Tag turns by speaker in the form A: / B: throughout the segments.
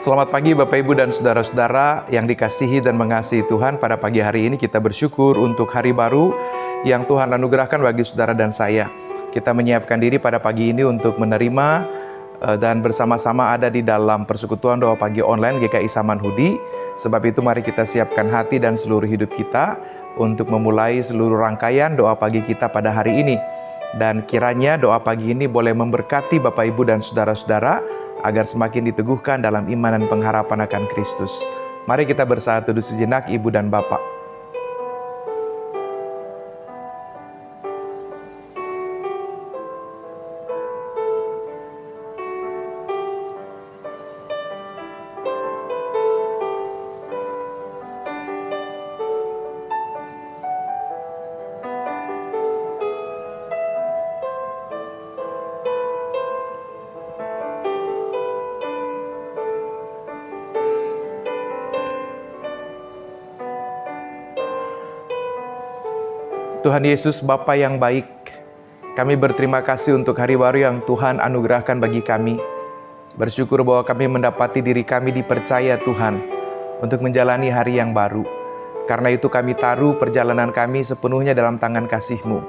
A: Selamat pagi Bapak Ibu dan Saudara-saudara yang dikasihi dan mengasihi Tuhan. Pada pagi hari ini kita bersyukur untuk hari baru yang Tuhan anugerahkan bagi saudara dan saya. Kita menyiapkan diri pada pagi ini untuk menerima dan bersama-sama ada di dalam persekutuan doa pagi online GKI Samanhudi. Sebab itu mari kita siapkan hati dan seluruh hidup kita untuk memulai seluruh rangkaian doa pagi kita pada hari ini. Dan kiranya doa pagi ini boleh memberkati Bapak Ibu dan saudara-saudara agar semakin diteguhkan dalam iman dan pengharapan akan Kristus. Mari kita bersatu teduh sejenak Ibu dan Bapak. Tuhan Yesus, Bapa yang baik, kami berterima kasih untuk hari baru yang Tuhan anugerahkan bagi kami. Bersyukur bahwa kami mendapati diri kami dipercaya Tuhan untuk menjalani hari yang baru. Karena itu kami taruh perjalanan kami sepenuhnya dalam tangan kasih-Mu.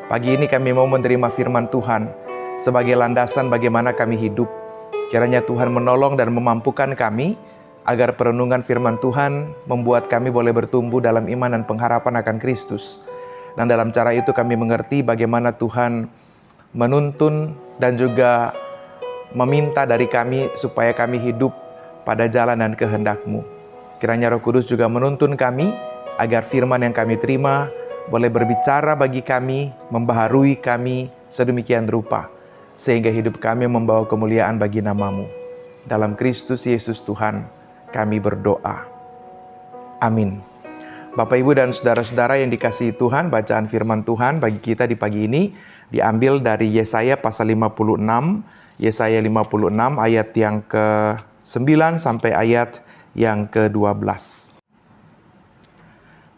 A: Pagi ini kami mau menerima firman Tuhan sebagai landasan bagaimana kami hidup. Kiranya Tuhan menolong dan memampukan kami agar perenungan firman Tuhan membuat kami boleh bertumbuh dalam iman dan pengharapan akan Kristus. Dan dalam cara itu kami mengerti bagaimana Tuhan menuntun dan juga meminta dari kami supaya kami hidup pada jalan dan kehendak-Mu. Kiranya Roh Kudus juga menuntun kami agar firman yang kami terima boleh berbicara bagi kami, membaharui kami sedemikian rupa, sehingga hidup kami membawa kemuliaan bagi nama-Mu. Dalam Kristus Yesus Tuhan kami berdoa. Amin. Bapak, Ibu, dan saudara-saudara yang dikasihi Tuhan, bacaan firman Tuhan bagi kita di pagi ini diambil dari Yesaya pasal 56, Yesaya 56 ayat yang ke-9 sampai ayat yang ke-12.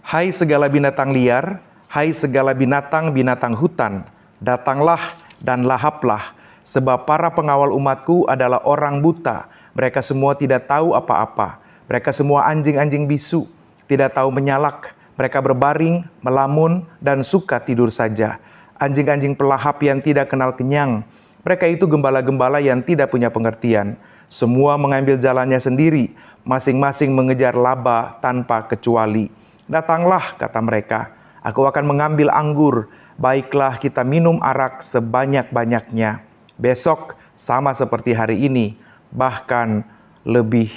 A: Hai segala binatang liar, hai segala binatang-binatang hutan, datanglah dan lahaplah, sebab para pengawal umatku adalah orang buta, mereka semua tidak tahu apa-apa, mereka semua anjing-anjing bisu, tidak tahu menyalak, mereka berbaring, melamun, dan suka tidur saja. Anjing-anjing pelahap yang tidak kenal kenyang, mereka itu gembala-gembala yang tidak punya pengertian. Semua mengambil jalannya sendiri, masing-masing mengejar laba tanpa kecuali. Datanglah, kata mereka, aku akan mengambil anggur, baiklah kita minum arak sebanyak-banyaknya. Besok sama seperti hari ini, bahkan lebih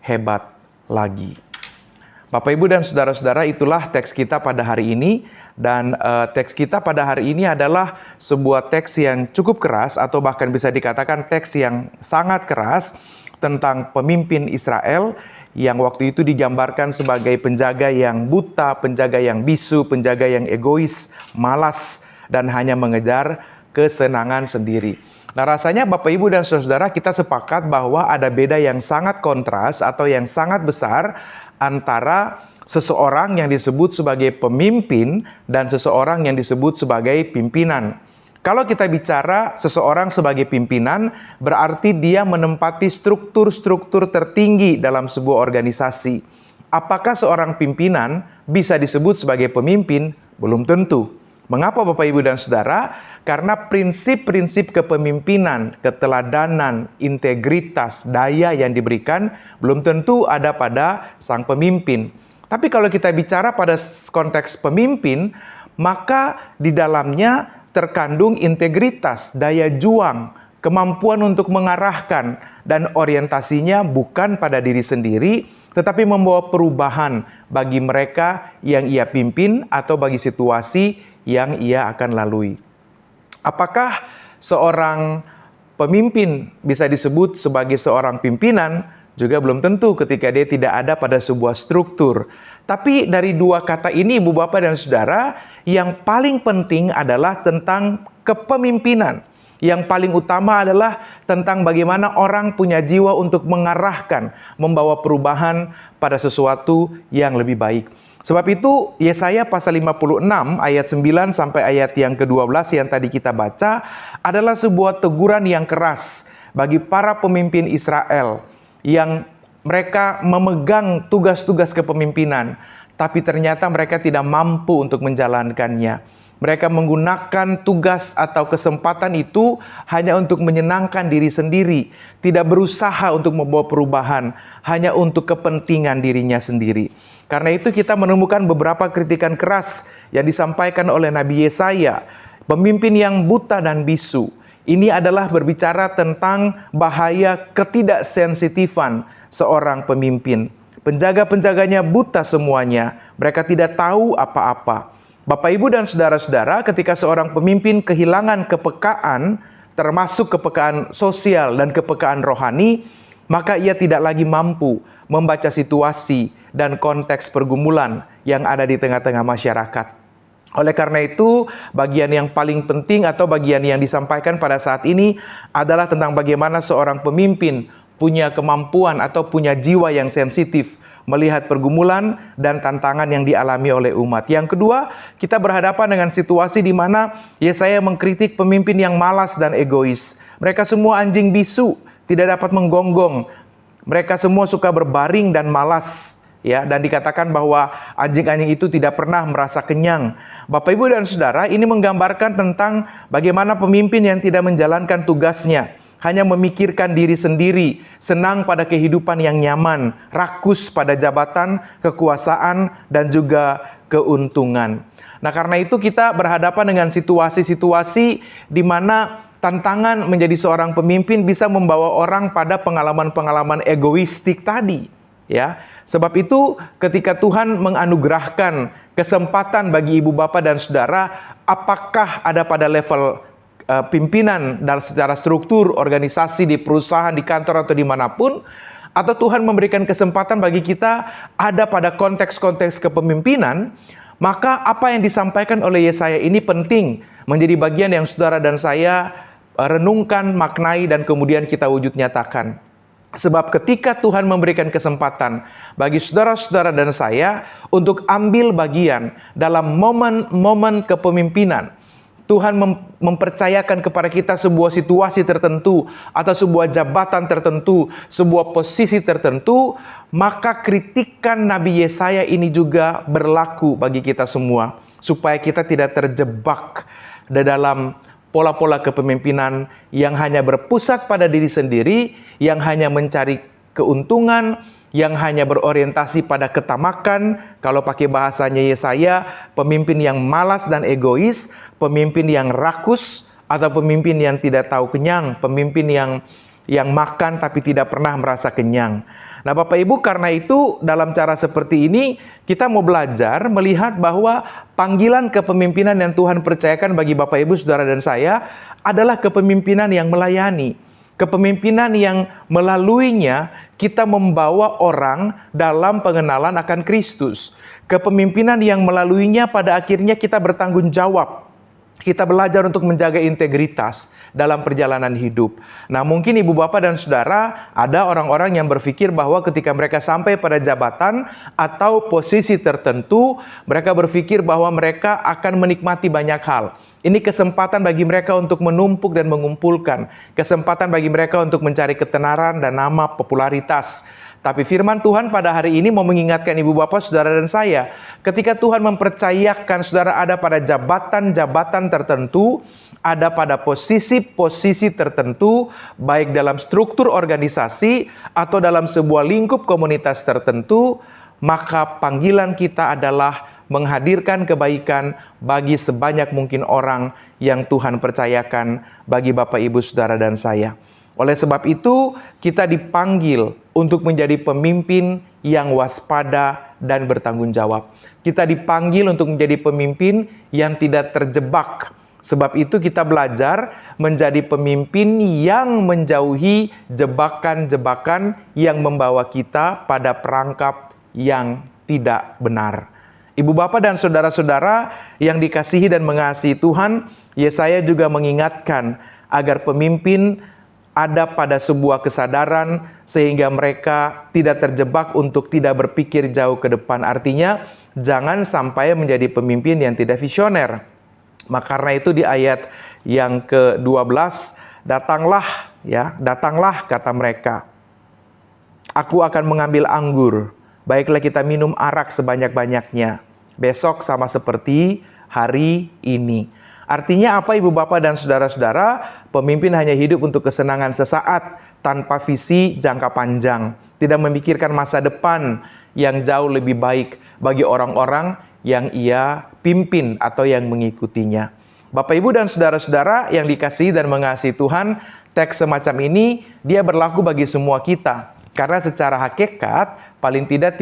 A: hebat lagi. Bapak, Ibu, dan saudara-saudara, itulah teks kita pada hari ini. Dan teks kita pada hari ini adalah sebuah teks yang cukup keras, atau bahkan bisa dikatakan teks yang sangat keras tentang pemimpin Israel yang waktu itu digambarkan sebagai penjaga yang buta, penjaga yang bisu, penjaga yang egois, malas, dan hanya mengejar kesenangan sendiri. Nah, rasanya Bapak, Ibu, dan saudara-saudara, kita sepakat bahwa ada beda yang sangat kontras atau yang sangat besar antara seseorang yang disebut sebagai pemimpin dan seseorang yang disebut sebagai pimpinan. Kalau kita bicara seseorang sebagai pimpinan, berarti dia menempati struktur-struktur tertinggi dalam sebuah organisasi. Apakah seorang pimpinan bisa disebut sebagai pemimpin? Belum tentu. Mengapa Bapak, Ibu, dan Saudara? Karena prinsip-prinsip kepemimpinan, keteladanan, integritas, daya yang diberikan belum tentu ada pada sang pemimpin. Tapi kalau kita bicara pada konteks pemimpin, maka di dalamnya terkandung integritas, daya juang, kemampuan untuk mengarahkan, dan orientasinya bukan pada diri sendiri, tetapi membawa perubahan bagi mereka yang ia pimpin atau bagi situasi yang ia akan lalui. Apakah seorang pemimpin bisa disebut sebagai seorang pimpinan? Juga belum tentu ketika dia tidak ada pada sebuah struktur. Tapi dari dua kata ini, Ibu, Bapak, dan Saudara, yang paling penting adalah tentang kepemimpinan. Yang paling utama adalah tentang bagaimana orang punya jiwa untuk mengarahkan, membawa perubahan pada sesuatu yang lebih baik. Sebab itu Yesaya pasal 56 ayat 9 sampai ayat yang ke-12 yang tadi kita baca adalah sebuah teguran yang keras bagi para pemimpin Israel yang mereka memegang tugas-tugas kepemimpinan, tapi ternyata mereka tidak mampu untuk menjalankannya. Mereka menggunakan tugas atau kesempatan itu hanya untuk menyenangkan diri sendiri, tidak berusaha untuk membawa perubahan, hanya untuk kepentingan dirinya sendiri. Karena itu kita menemukan beberapa kritikan keras yang disampaikan oleh Nabi Yesaya, pemimpin yang buta dan bisu. Ini adalah berbicara tentang bahaya ketidaksensitifan seorang pemimpin. Penjaga-penjaganya buta semuanya, mereka tidak tahu apa-apa. Bapak, Ibu, dan saudara-saudara, ketika seorang pemimpin kehilangan kepekaan, termasuk kepekaan sosial dan kepekaan rohani, maka ia tidak lagi mampu membaca situasi dan konteks pergumulan yang ada di tengah-tengah masyarakat. Oleh karena itu, bagian yang paling penting atau bagian yang disampaikan pada saat ini adalah tentang bagaimana seorang pemimpin punya kemampuan atau punya jiwa yang sensitif melihat pergumulan dan tantangan yang dialami oleh umat. Yang kedua, kita berhadapan dengan situasi di mana Yesaya mengkritik pemimpin yang malas dan egois. Mereka semua anjing bisu, tidak dapat menggonggong. Mereka semua suka berbaring dan malas. Ya, dan dikatakan bahwa anjing-anjing itu tidak pernah merasa kenyang. Bapak, Ibu, dan saudara, ini menggambarkan tentang bagaimana pemimpin yang tidak menjalankan tugasnya, hanya memikirkan diri sendiri, senang pada kehidupan yang nyaman, rakus pada jabatan, kekuasaan, dan juga keuntungan. Nah, karena itu kita berhadapan dengan situasi-situasi di mana tantangan menjadi seorang pemimpin bisa membawa orang pada pengalaman-pengalaman egoistik tadi. Ya, sebab itu ketika Tuhan menganugerahkan kesempatan bagi ibu bapak dan saudara, apakah ada pada level pimpinan dan secara struktur organisasi di perusahaan, di kantor atau dimanapun, atau Tuhan memberikan kesempatan bagi kita ada pada konteks-konteks kepemimpinan, maka apa yang disampaikan oleh Yesaya ini penting menjadi bagian yang saudara dan saya renungkan, maknai, dan kemudian kita wujud nyatakan. Sebab ketika Tuhan memberikan kesempatan bagi saudara-saudara dan saya untuk ambil bagian dalam momen-momen kepemimpinan, Tuhan mempercayakan kepada kita sebuah situasi tertentu atau sebuah jabatan tertentu, sebuah posisi tertentu, maka kritikan Nabi Yesaya ini juga berlaku bagi kita semua, supaya kita tidak terjebak di dalam pola-pola kepemimpinan yang hanya berpusat pada diri sendiri, yang hanya mencari keuntungan, yang hanya berorientasi pada ketamakan. Kalau pakai bahasanya Yesaya, pemimpin yang malas dan egois, pemimpin yang rakus, atau pemimpin yang tidak tahu kenyang, pemimpin yang makan tapi tidak pernah merasa kenyang. Nah, Bapak Ibu, karena itu dalam cara seperti ini kita mau belajar melihat bahwa panggilan kepemimpinan yang Tuhan percayakan bagi Bapak Ibu, saudara dan saya adalah kepemimpinan yang melayani. Kepemimpinan yang melaluinya kita membawa orang dalam pengenalan akan Kristus. Kepemimpinan yang melaluinya pada akhirnya kita bertanggung jawab. Kita belajar untuk menjaga integritas dalam perjalanan hidup. Nah, mungkin ibu bapak dan saudara, ada orang-orang yang berpikir bahwa ketika mereka sampai pada jabatan atau posisi tertentu, mereka berpikir bahwa mereka akan menikmati banyak hal. Ini kesempatan bagi mereka untuk menumpuk dan mengumpulkan. Kesempatan bagi mereka untuk mencari ketenaran dan nama, popularitas. Tapi firman Tuhan pada hari ini mau mengingatkan ibu bapak, saudara dan saya, ketika Tuhan mempercayakan saudara ada pada jabatan-jabatan tertentu, ada pada posisi-posisi tertentu, baik dalam struktur organisasi atau dalam sebuah lingkup komunitas tertentu, maka panggilan kita adalah menghadirkan kebaikan bagi sebanyak mungkin orang yang Tuhan percayakan bagi Bapak, Ibu, saudara dan saya. Oleh sebab itu, kita dipanggil untuk menjadi pemimpin yang waspada dan bertanggung jawab. Kita dipanggil untuk menjadi pemimpin yang tidak terjebak. Sebab itu kita belajar menjadi pemimpin yang menjauhi jebakan-jebakan yang membawa kita pada perangkap yang tidak benar. Ibu bapak dan saudara-saudara yang dikasihi dan mengasihi Tuhan, Yesaya juga mengingatkan agar pemimpin ada pada sebuah kesadaran sehingga mereka tidak terjebak untuk tidak berpikir jauh ke depan. Artinya, jangan sampai menjadi pemimpin yang tidak visioner. Maka karena itu di ayat yang ke-12, datanglah kata mereka. Aku akan mengambil anggur, baiklah kita minum arak sebanyak-banyaknya. Besok sama seperti hari ini. Artinya apa ibu bapak dan saudara-saudara? Pemimpin hanya hidup untuk kesenangan sesaat, tanpa visi jangka panjang. Tidak memikirkan masa depan yang jauh lebih baik bagi orang-orang yang ia pimpin atau yang mengikutinya. Bapak ibu dan saudara-saudara yang dikasihi dan mengasihi Tuhan, teks semacam ini dia berlaku bagi semua kita. Karena secara hakikat, paling tidak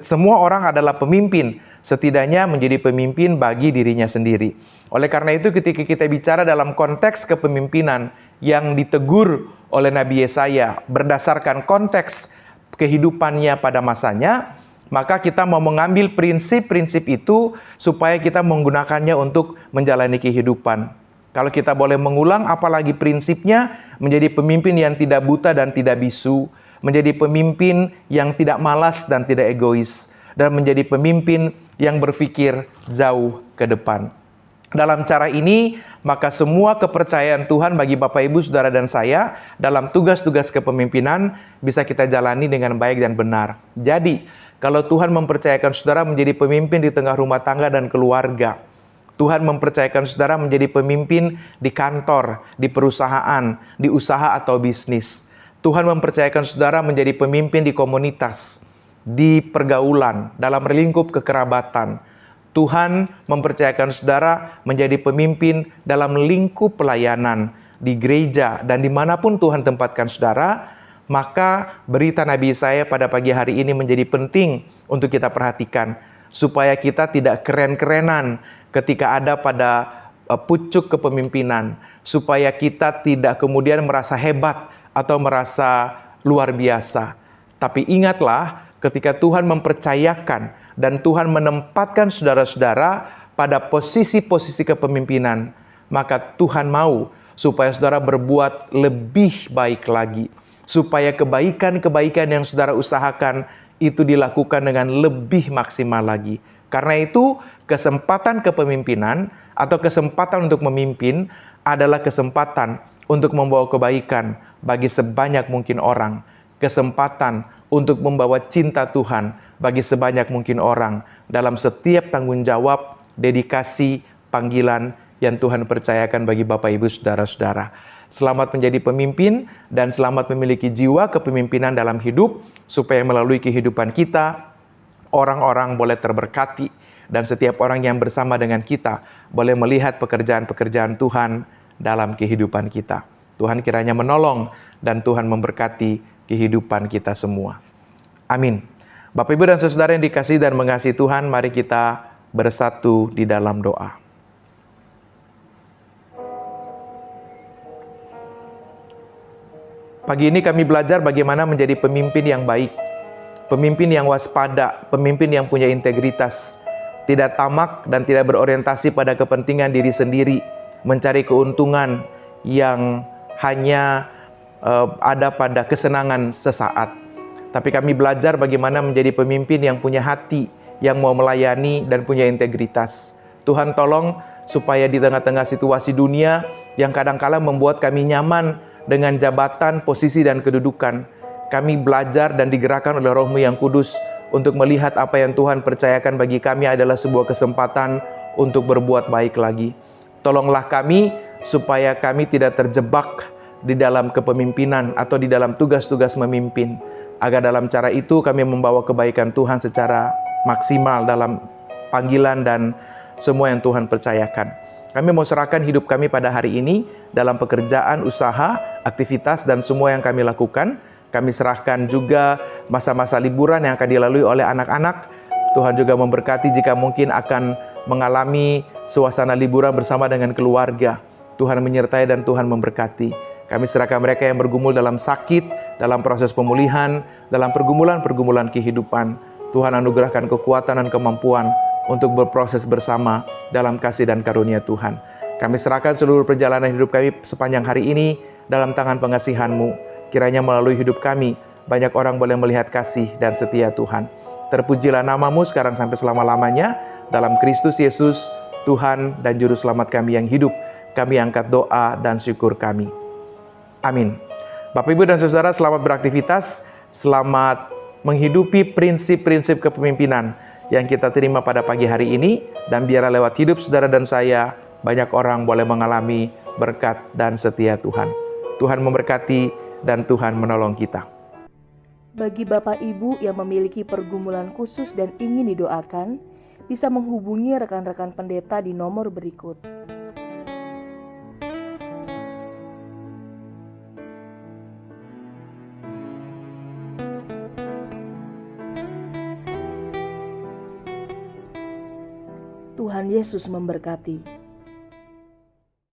A: semua orang adalah pemimpin. Setidaknya menjadi pemimpin bagi dirinya sendiri. Oleh karena itu ketika kita bicara dalam konteks kepemimpinan yang ditegur oleh Nabi Yesaya berdasarkan konteks kehidupannya pada masanya, maka kita mau mengambil prinsip-prinsip itu supaya kita menggunakannya untuk menjalani kehidupan. Kalau kita boleh mengulang apalagi prinsipnya, menjadi pemimpin yang tidak buta dan tidak bisu, menjadi pemimpin yang tidak malas dan tidak egois, dan menjadi pemimpin yang berpikir jauh ke depan. Dalam cara ini, maka semua kepercayaan Tuhan bagi Bapak, Ibu, Saudara, dan saya dalam tugas-tugas kepemimpinan bisa kita jalani dengan baik dan benar. Jadi, kalau Tuhan mempercayakan saudara menjadi pemimpin di tengah rumah tangga dan keluarga, Tuhan mempercayakan saudara menjadi pemimpin di kantor, di perusahaan, di usaha atau bisnis. Tuhan mempercayakan saudara menjadi pemimpin di komunitas, di pergaulan, dalam lingkup kekerabatan. Tuhan mempercayakan saudara menjadi pemimpin dalam lingkup pelayanan, di gereja, dan dimanapun Tuhan tempatkan saudara. Maka berita Nabi Yesaya pada pagi hari ini menjadi penting untuk kita perhatikan. Supaya kita tidak keren-kerenan ketika ada pada pucuk kepemimpinan. Supaya kita tidak kemudian merasa hebat atau merasa luar biasa. Tapi ingatlah ketika Tuhan mempercayakan dan Tuhan menempatkan saudara-saudara pada posisi-posisi kepemimpinan, maka Tuhan mau supaya saudara berbuat lebih baik lagi. Supaya kebaikan-kebaikan yang saudara usahakan itu dilakukan dengan lebih maksimal lagi. Karena itu, kesempatan kepemimpinan atau kesempatan untuk memimpin adalah kesempatan untuk membawa kebaikan bagi sebanyak mungkin orang. Kesempatan untuk membawa cinta Tuhan bagi sebanyak mungkin orang dalam setiap tanggung jawab, dedikasi, panggilan yang Tuhan percayakan bagi Bapak, Ibu, Saudara-saudara. Selamat menjadi pemimpin dan selamat memiliki jiwa kepemimpinan dalam hidup supaya melalui kehidupan kita, orang-orang boleh terberkati dan setiap orang yang bersama dengan kita boleh melihat pekerjaan-pekerjaan Tuhan dalam kehidupan kita. Tuhan kiranya menolong dan Tuhan memberkati kehidupan kita semua. Amin. Bapak, Ibu, dan saudara yang dikasihi dan mengasihi Tuhan, mari kita bersatu di dalam doa. Pagi ini kami belajar bagaimana menjadi pemimpin yang baik, pemimpin yang waspada, pemimpin yang punya integritas, tidak tamak dan tidak berorientasi pada kepentingan diri sendiri, mencari keuntungan yang hanya ada pada kesenangan sesaat. Tapi kami belajar bagaimana menjadi pemimpin yang punya hati, yang mau melayani dan punya integritas. Tuhan tolong supaya di tengah-tengah situasi dunia yang kadang-kala membuat kami nyaman dengan jabatan, posisi, dan kedudukan, kami belajar dan digerakkan oleh Roh-Mu yang kudus untuk melihat apa yang Tuhan percayakan bagi kami adalah sebuah kesempatan untuk berbuat baik lagi. Tolonglah kami supaya kami tidak terjebak di dalam kepemimpinan atau di dalam tugas-tugas memimpin, agar dalam cara itu kami membawa kebaikan Tuhan secara maksimal dalam panggilan dan semua yang Tuhan percayakan. Kami mau serahkan hidup kami pada hari ini dalam pekerjaan, usaha, aktivitas, dan semua yang kami lakukan. Kami serahkan juga masa-masa liburan yang akan dilalui oleh anak-anak. Tuhan juga memberkati jika mungkin akan mengalami suasana liburan bersama dengan keluarga. Tuhan menyertai dan Tuhan memberkati. Kami serahkan mereka yang bergumul dalam sakit, dalam proses pemulihan, dalam pergumulan-pergumulan kehidupan. Tuhan anugerahkan kekuatan dan kemampuan untuk berproses bersama dalam kasih dan karunia Tuhan. Kami serahkan seluruh perjalanan hidup kami sepanjang hari ini dalam tangan pengasihan-Mu. Kiranya melalui hidup kami, banyak orang boleh melihat kasih dan setia Tuhan. Terpujilah nama-Mu sekarang sampai selama-lamanya. Dalam Kristus Yesus, Tuhan dan Juru Selamat kami yang hidup, kami angkat doa dan syukur kami. Amin. Bapak, Ibu, dan Saudara, selamat beraktivitas. Selamat menghidupi prinsip-prinsip kepemimpinan yang kita terima pada pagi hari ini, dan biarlah lewat hidup saudara dan saya, banyak orang boleh mengalami berkat dan setia Tuhan. Tuhan memberkati dan Tuhan menolong kita.
B: Bagi Bapak Ibu yang memiliki pergumulan khusus dan ingin didoakan, bisa menghubungi rekan-rekan pendeta di nomor berikut. Tuhan Yesus memberkati.